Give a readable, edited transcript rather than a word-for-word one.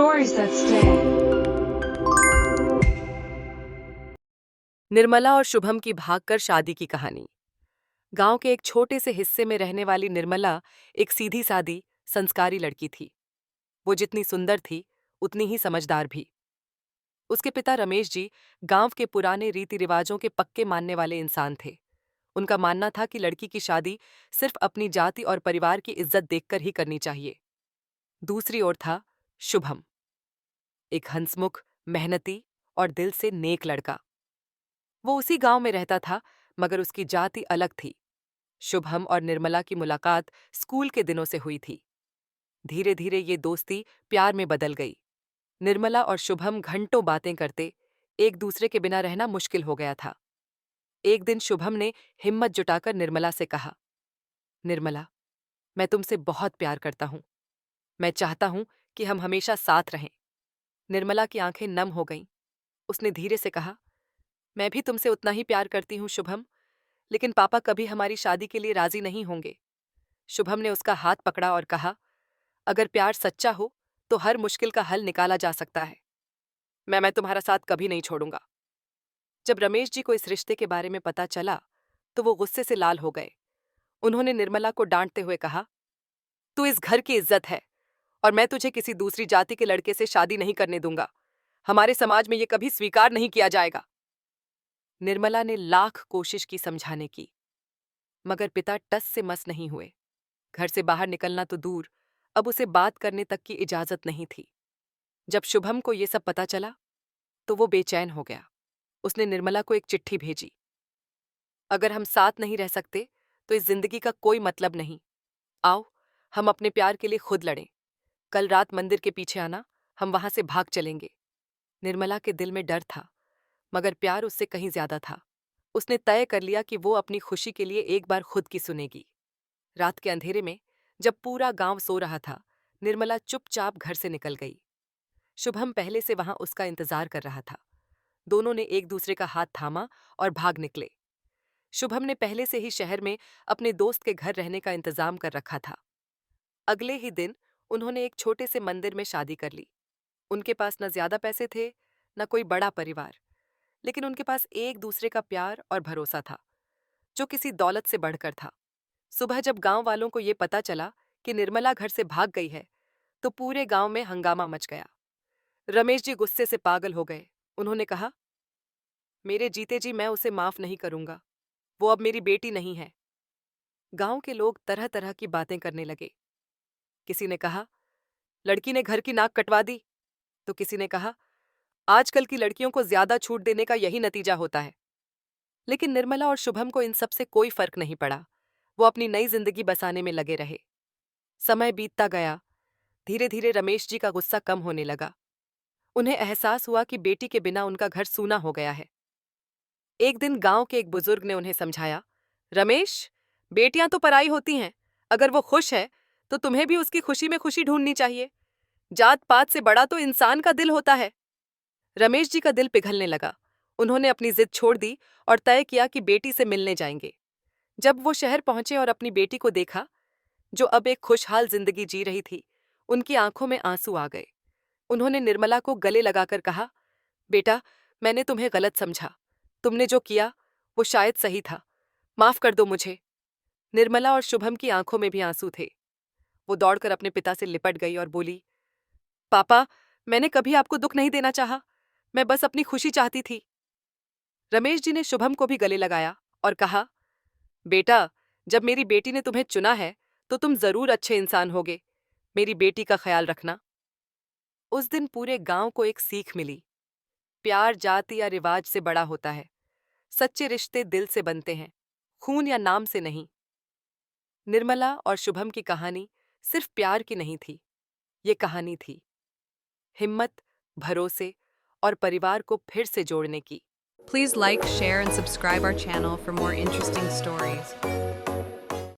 Stories that stay. Nirmala और शुभम की भागकर शादी की कहानी। गांव के एक छोटे से हिस्से में रहने वाली निर्मला एक सीधी सादी, संस्कारी लड़की थी। वो जितनी सुंदर थी, उतनी ही समझदार भी। उसके पिता रमेश जी गांव के पुराने रीति रिवाजों के पक्के मानने वाले इंसान थे। उनका मानना था कि लड़की की शादी सिर्फ अपनी जाति और परिवार की इज्जत देखकर ही करनी चाहिए। दूसरी ओर था शुभम, एक हंसमुख, मेहनती और दिल से नेक लड़का। वो उसी गांव में रहता था, मगर उसकी जाति अलग थी। शुभम और निर्मला की मुलाकात स्कूल के दिनों से हुई थी। धीरे धीरे ये दोस्ती प्यार में बदल गई। निर्मला और शुभम घंटों बातें करते, एक दूसरे के बिना रहना मुश्किल हो गया था। एक दिन शुभम ने हिम्मत जुटाकर निर्मला से कहा, निर्मला, मैं तुमसे बहुत प्यार करता हूं। मैं चाहता हूं कि हम हमेशा साथ रहें। निर्मला की आंखें नम हो गईं। उसने धीरे से कहा, मैं भी तुमसे उतना ही प्यार करती हूं शुभम, लेकिन पापा कभी हमारी शादी के लिए राजी नहीं होंगे। शुभम ने उसका हाथ पकड़ा और कहा, अगर प्यार सच्चा हो तो हर मुश्किल का हल निकाला जा सकता है। मैं तुम्हारा साथ कभी नहीं छोड़ूंगा। जब रमेश जी को इस रिश्ते के बारे में पता चला तो वो गुस्से से लाल हो गए। उन्होंने निर्मला को डांटते हुए कहा, तू इस घर की इज्जत है और मैं तुझे किसी दूसरी जाति के लड़के से शादी नहीं करने दूंगा। हमारे समाज में ये कभी स्वीकार नहीं किया जाएगा। निर्मला ने लाख कोशिश की समझाने की, मगर पिता टस से मस नहीं हुए। घर से बाहर निकलना तो दूर, अब उसे बात करने तक की इजाजत नहीं थी। जब शुभम को ये सब पता चला तो वो बेचैन हो गया। उसने निर्मला को एक चिट्ठी भेजी, अगर हम साथ नहीं रह सकते तो इस जिंदगी का कोई मतलब नहीं। आओ, हम अपने प्यार के लिए खुद लड़ें। कल रात मंदिर के पीछे आना, हम वहां से भाग चलेंगे। निर्मला के दिल में डर था, मगर प्यार उससे कहीं ज्यादा था। उसने तय कर लिया कि वो अपनी खुशी के लिए एक बार खुद की सुनेगी। रात के अंधेरे में, जब पूरा गांव सो रहा था, निर्मला चुपचाप घर से निकल गई। शुभम पहले से वहां उसका इंतजार कर रहा था। दोनों ने एक दूसरे का हाथ थामा और भाग निकले। शुभम ने पहले से ही शहर में अपने दोस्त के घर रहने का इंतजाम कर रखा था। अगले ही दिन उन्होंने एक छोटे से मंदिर में शादी कर ली। उनके पास न ज्यादा पैसे थे, न कोई बड़ा परिवार, लेकिन उनके पास एक दूसरे का प्यार और भरोसा था, जो किसी दौलत से बढ़कर था। सुबह जब गांव वालों को ये पता चला कि निर्मला घर से भाग गई है, तो पूरे गांव में हंगामा मच गया। रमेश जी गुस्से से पागल हो गए। उन्होंने कहा, मेरे जीते जी मैं उसे माफ नहीं करूंगा। वो अब मेरी बेटी नहीं है। गांव के लोग तरह तरह की बातें करने लगे। किसी ने कहा, लड़की ने घर की नाक कटवा दी। तो किसी ने कहा, आजकल की लड़कियों को ज्यादा छूट देने का यही नतीजा होता है। लेकिन निर्मला और शुभम को इन सब से कोई फर्क नहीं पड़ा। वो अपनी नई जिंदगी बसाने में लगे रहे। समय बीतता गया। धीरे धीरे रमेश जी का गुस्सा कम होने लगा। उन्हें एहसास हुआ कि बेटी के बिना उनका घर सूना हो गया है। एक दिन गांव के एक बुजुर्ग ने उन्हें समझाया, रमेश, बेटियां तो पराई होती हैं। अगर वो खुश है तो तुम्हें भी उसकी खुशी में खुशी ढूंढनी चाहिए। जात पात से बड़ा तो इंसान का दिल होता है। रमेश जी का दिल पिघलने लगा। उन्होंने अपनी जिद छोड़ दी और तय किया कि बेटी से मिलने जाएंगे। जब वो शहर पहुंचे और अपनी बेटी को देखा, जो अब एक खुशहाल जिंदगी जी रही थी, उनकी आंखों में आंसू आ गए। उन्होंने निर्मला को गले लगाकर कहा, बेटा, मैंने तुम्हें गलत समझा। तुमने जो किया वो शायद सही था। माफ कर दो मुझे। निर्मला और शुभम की आंखों में भी आंसू थे। वो दौड़कर अपने पिता से लिपट गई और बोली, पापा, मैंने कभी आपको दुख नहीं देना चाहा। मैं बस अपनी खुशी चाहती थी। रमेश जी ने शुभम को भी गले लगाया और कहा, बेटा, जब मेरी बेटी ने तुम्हें चुना है तो तुम जरूर अच्छे इंसान होगे। मेरी बेटी का ख्याल रखना। उस दिन पूरे गांव को एक सीख मिली। प्यार जाति या रिवाज से बड़ा होता है। सच्चे रिश्ते दिल से बनते हैं, खून या नाम से नहीं। निर्मला और शुभम की कहानी सिर्फ प्यार की नहीं थी। ये कहानी थी हिम्मत, भरोसे और परिवार को फिर से जोड़ने की। Please like, share, and subscribe our channel for more interesting stories.